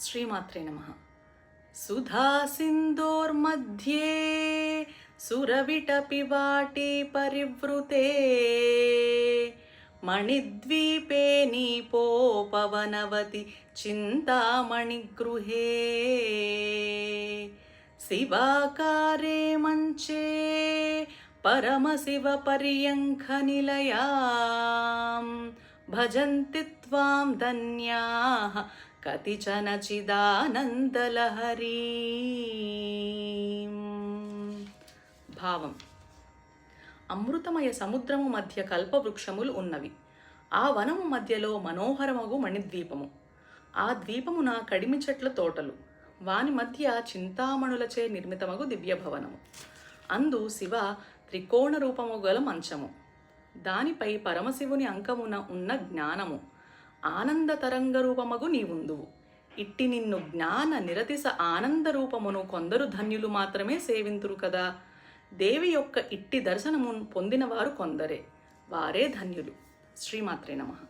శ్రీమాత్రే నమః. సుధా సింధోర్मध्ये సురవిటపివాటి పరివృతే మణిద్వీపే నీపోపవనవతి చింతామణిగృహే శివాకారే మంచే పరమశివ పర్యంఖనిలయాం భజంతి త్వాం ధన్యాః కతిచన చిదానందలహరీం. భావం: అమృతమయ సముద్రము మధ్య కల్పవృక్షములు ఉన్నవి. ఆ వనము మధ్యలో మనోహరమగు మణిద్వీపము. ఆ ద్వీపమున కడిమి చెట్ల తోటలు. వాని మధ్య చింతామణులచే నిర్మితమగు దివ్యభవనము. అందు శివ త్రికోణ రూపము గల మంచము. దానిపై పరమశివుని అంకమున ఉన్న జ్ఞానము. ఆనంద తరంగ రూపమగు నీవుందువు. ఇట్టి నిన్ను జ్ఞాన నిరతిశ ఆనంద రూపమును కొందరు ధన్యులు మాత్రమే సేవింతురు కదా. దేవి యొక్క ఇట్టి దర్శనము పొందినవారు కొందరే. వారే ధన్యులు. శ్రీమాత్రే నమః.